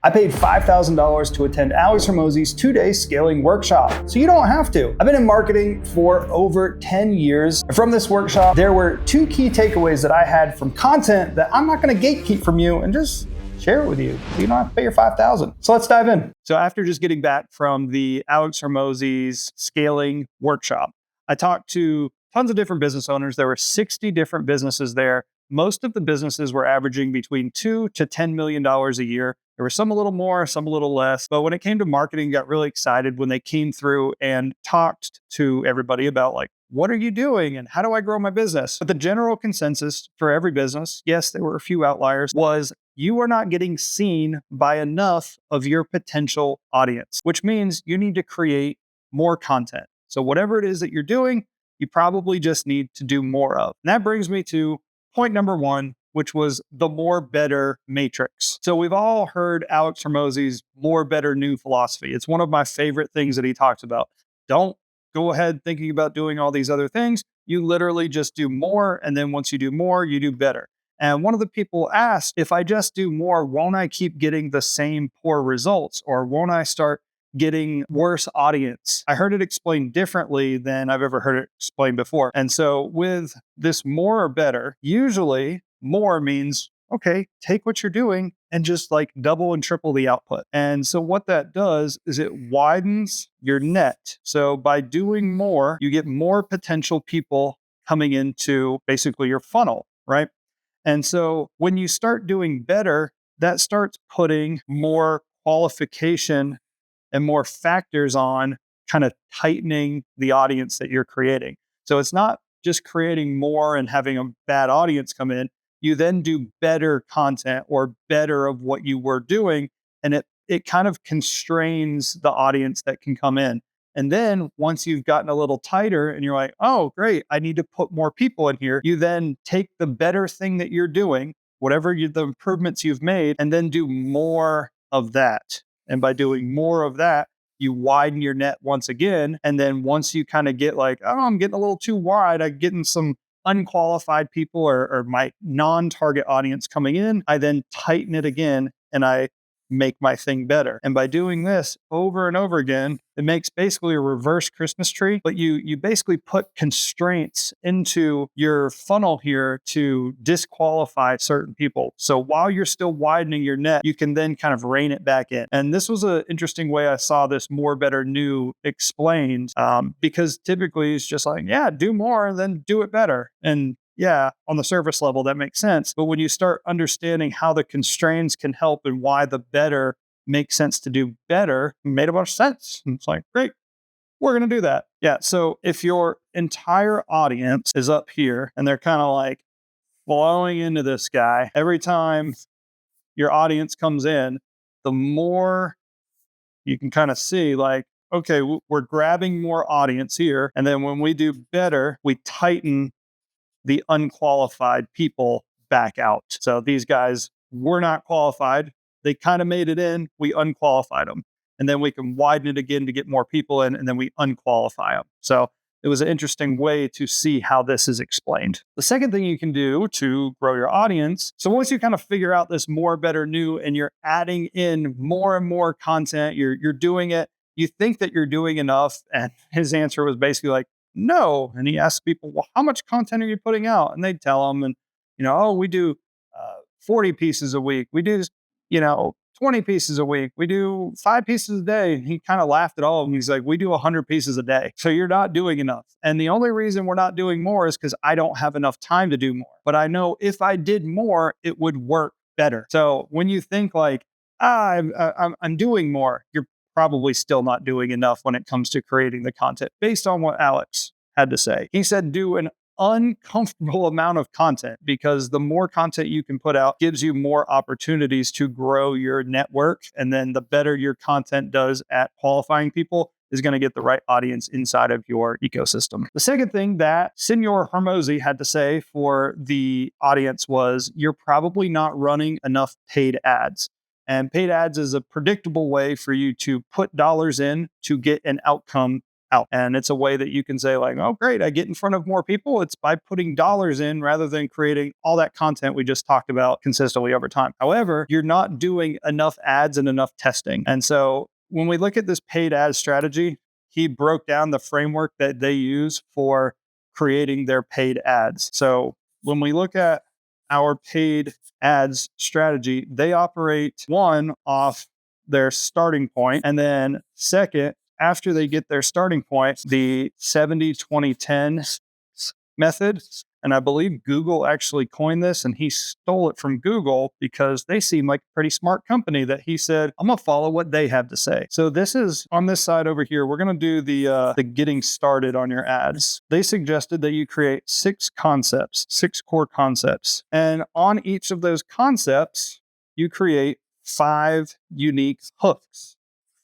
I paid $5,000 to attend Alex Hormozi's 2-day scaling workshop, so you don't have to. I've been in marketing for over 10 years. And from this workshop, there were 2 key takeaways that I had from content that I'm not gonna gatekeep from you and just share it with you. You don't have to pay your $5,000. So let's dive in. So after just getting back from the Alex Hormozi's scaling workshop, I talked to tons of different business owners. There were 60 different businesses there. Most of the businesses were averaging between $2 to $10 million a year. There were some a little more, some a little less. But when it came to marketing, got really excited when they came through and talked to everybody about like, what are you doing and how do I grow my business? But the general consensus for every business, yes, there were a few outliers, was you are not getting seen by enough of your potential audience, which means you need to create more content. So whatever it is that you're doing, you probably just need to do more of. And that brings me to point number 1, which was the more better matrix. So we've all heard Alex Hormozi's more better new philosophy. It's one of my favorite things that he talks about. Don't go ahead thinking about doing all these other things. You literally just do more. And then once you do more, you do better. And one of the people asked, if I just do more, won't I keep getting the same poor results? Or won't I start getting worse audience? I heard it explained differently than I've ever heard it explained before. And so with this more or better, usually more means, okay, take what you're doing and just like double and triple the output. And so what that does is it widens your net. So by doing more, you get more potential people coming into basically your funnel, right? And so when you start doing better, that starts putting more qualification and more factors on kind of tightening the audience that you're creating. So it's not just creating more and having a bad audience come in. You then do better content or better of what you were doing. And it kind of constrains the audience that can come in. And then once you've gotten a little tighter and you're like, oh, great, I need to put more people in here. You then take the better thing that you're doing, the improvements you've made, and then do more of that. And by doing more of that, you widen your net once again. And then once you kind of get like, oh, I'm getting a little too wide, I'm getting some unqualified people or my non-target audience coming in, I then tighten it again and I make my thing better. And by doing this over and over again, it makes basically a reverse Christmas tree, but you basically put constraints into your funnel here to disqualify certain people. So while you're still widening your net, you can then kind of rein it back in. And this was an interesting way I saw this more, better, new explained, because typically it's just like, yeah, do more, then do it better. And yeah, on the surface level, that makes sense. But when you start understanding how the constraints can help and why the better makes sense to do better, it made a bunch of sense. And it's like, great, we're going to do that. Yeah. So if your entire audience is up here and they're kind of like flowing into this guy, every time your audience comes in, the more you can kind of see like, okay, we're grabbing more audience here. And then when we do better, we tighten the unqualified people back out. So these guys were not qualified. They kind of made it in. We unqualified them. And then we can widen it again to get more people in, and then we unqualify them. So it was an interesting way to see how this is explained. The second thing you can do to grow your audience. So once you kind of figure out this more, better, new, and you're adding in more and more content, you're doing it, you think that you're doing enough. And his answer was basically like, no. And he asked people, well, how much content are you putting out? And they'd tell him, and, oh, we do 40 pieces a week. We do, 20 pieces a week. We do 5 pieces a day. And he kind of laughed at all of them. He's like, we do 100 pieces a day. So you're not doing enough. And the only reason we're not doing more is because I don't have enough time to do more. But I know if I did more, it would work better. So when you think like, I'm doing more, you're probably still not doing enough when it comes to creating the content based on what Alex had to say. He said, do an uncomfortable amount of content, because the more content you can put out gives you more opportunities to grow your network. And then the better your content does at qualifying people is going to get the right audience inside of your ecosystem. The second thing that Senor Hormozi had to say for the audience was, you're probably not running enough paid ads. And paid ads is a predictable way for you to put dollars in to get an outcome out. And it's a way that you can say like, oh, great, I get in front of more people. It's by putting dollars in rather than creating all that content we just talked about consistently over time. However, you're not doing enough ads and enough testing. And so when we look at this paid ad strategy, he broke down the framework that they use for creating their paid ads. So when we look at our paid ads strategy, they operate one off their starting point. And then second, after they get their starting point, the 70-20-10 method. And I believe Google actually coined this, and he stole it from Google because they seem like a pretty smart company that he said, I'm going to follow what they have to say. So this is on this side over here. We're going to do the getting started on your ads. They suggested that you create 6 core concepts. And on each of those concepts, you create 5 unique hooks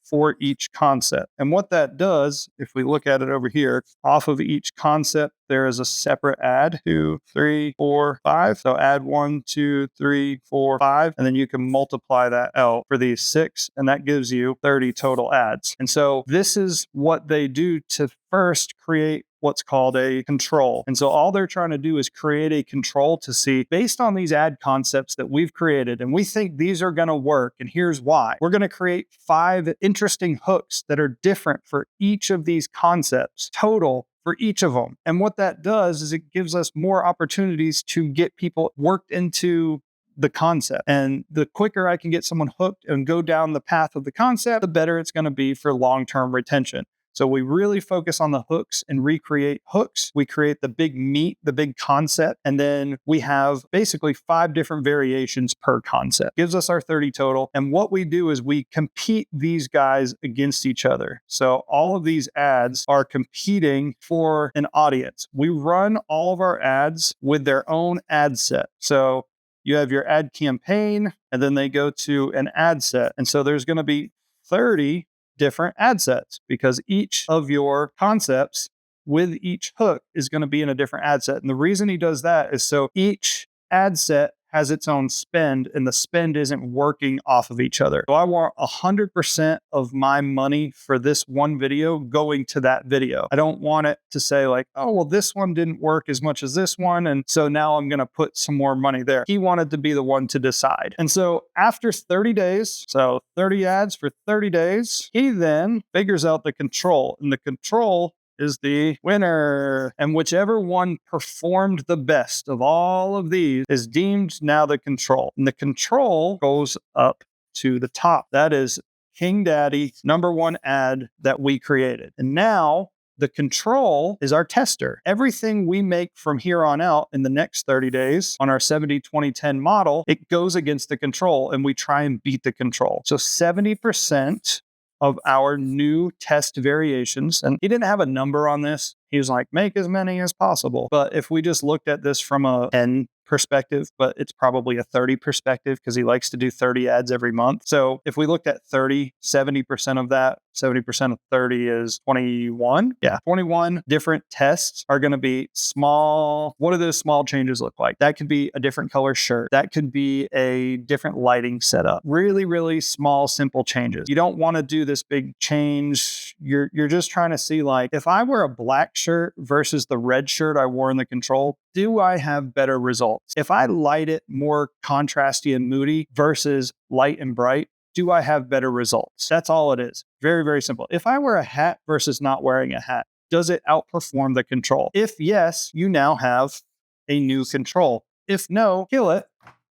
for each concept. And what that does, if we look at it over here, off of each concept, there is a separate ad, 2, 3, 4, 5. So add 1, 2, 3, 4, 5. And then you can multiply that out for these 6, and that gives you 30 total ads. And so this is what they do to first create what's called a control. And so all they're trying to do is create a control to see, based on these ad concepts that we've created, and we think these are going to work, and here's why. We're going to create 5 interesting hooks that are different for each of these concepts, total for each of them. And what that does is it gives us more opportunities to get people worked into the concept. And the quicker I can get someone hooked and go down the path of the concept, the better it's going to be for long-term retention. So we really focus on the hooks and recreate hooks. We create the big meat, the big concept, and then we have basically 5 different variations per concept. Gives us our 30 total. And what we do is we compete these guys against each other. So all of these ads are competing for an audience. We run all of our ads with their own ad set. So you have your ad campaign, and then they go to an ad set. And so there's going to be 30 different ad sets because each of your concepts with each hook is going to be in a different ad set. And the reason he does that is so each ad set has its own spend, and the spend isn't working off of each other. So I want 100% of my money for this one video going to that video. I don't want it to say like, oh, well, this one didn't work as much as this one, and so now I'm going to put some more money there. He wanted to be the one to decide. And so after 30 days, so 30 ads for 30 days, he then figures out the control, and the control is the winner. And whichever one performed the best of all of these is deemed now the control. And the control goes up to the top. That is King Daddy, #1 ad that we created. And now the control is our tester. Everything we make from here on out in the next 30 days on our 70-20-10 model, it goes against the control, and we try and beat the control. So 70% of our new test variations. And he didn't have a number on this. He was like, make as many as possible. But if we just looked at this from a 10 perspective, but it's probably a 30 perspective because he likes to do 30 ads every month. So if we looked at 30, 70% of that, 70% of 30 is 21. Yeah, 21 different tests are going to be small. What do those small changes look like? That could be a different color shirt. That could be a different lighting setup. Really, really small, simple changes. You don't want to do this big change. You're just trying to see like, if I wear a black shirt versus the red shirt I wore in the control, do I have better results? If I light it more contrasty and moody versus light and bright, do I have better results? That's all it is. Very, very simple. If I wear a hat versus not wearing a hat, does it outperform the control? If yes, you now have a new control. If no, kill it.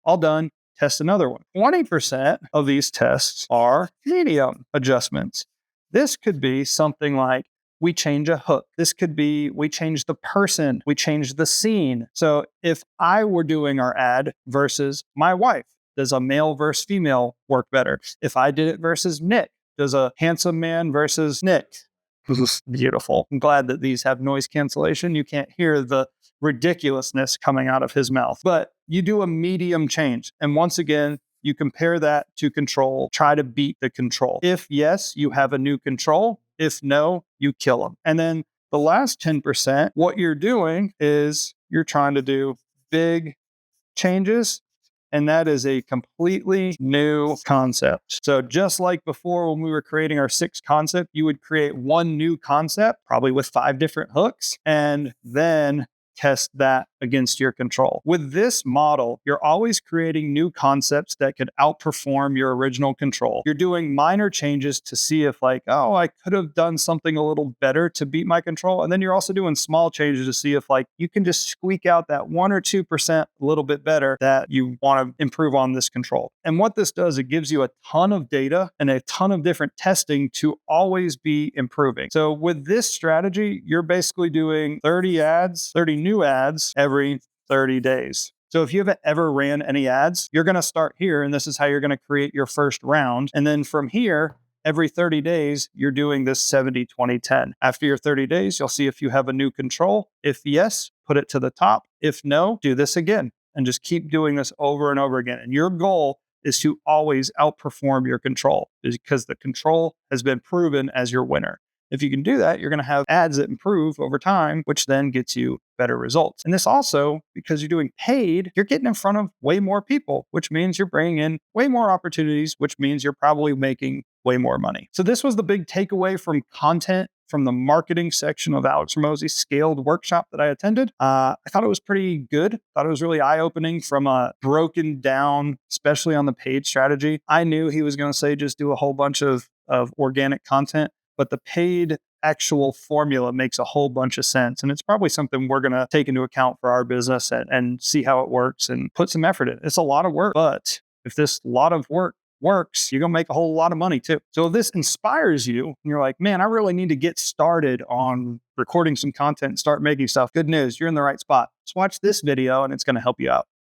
All done. Test another one. 20% of these tests are medium adjustments. This could be something like, we change a hook. This could be, we change the person, we change the scene. So if I were doing our ad versus my wife, does a male versus female work better? If I did it versus Nick, does a handsome man versus Nick? This is beautiful. I'm glad that these have noise cancellation. You can't hear the ridiculousness coming out of his mouth. But you do a medium change. And once again, you compare that to control, try to beat the control. If yes, you have a new control. If no, you kill them. And then the last 10%, what you're doing is you're trying to do big changes And that is a completely new concept. So just like before when we were creating our 6 concept, you would create one new concept, probably with 5 different hooks, and then test that against your control. With this model, you're always creating new concepts that could outperform your original control. You're doing minor changes to see if like, oh, I could have done something a little better to beat my control. And then you're also doing small changes to see if like you can just squeak out that 1 or 2% a little bit better that you want to improve on this control. And what this does, it gives you a ton of data and a ton of different testing to always be improving. So with this strategy, you're basically doing 30 new ads every 30 days. So if you haven't ever ran any ads, you're going to start here, and this is how you're going to create your first round. And then from here, every 30 days, you're doing this 70-20-10. After your 30 days, you'll see if you have a new control. If yes, put it to the top. If no, do this again and just keep doing this over and over again. And your goal is to always outperform your control because the control has been proven as your winner. If you can do that, you're going to have ads that improve over time, which then gets you better results. And this also, because you're doing paid, you're getting in front of way more people, which means you're bringing in way more opportunities, which means you're probably making way more money. So this was the big takeaway from content from the marketing section of Alex Hormozi's scaled workshop that I attended. I thought it was pretty good. Thought it was really eye-opening from a broken down, especially on the paid strategy. I knew he was going to say just do a whole bunch of organic content, but the paid actual formula makes a whole bunch of sense. And it's probably something we're going to take into account for our business and see how it works and put some effort in. It's a lot of work, but if this lot of work works, you're going to make a whole lot of money too. So if this inspires you and you're like, man, I really need to get started on recording some content and start making stuff. Good news, you're in the right spot. Just watch this video and it's going to help you out.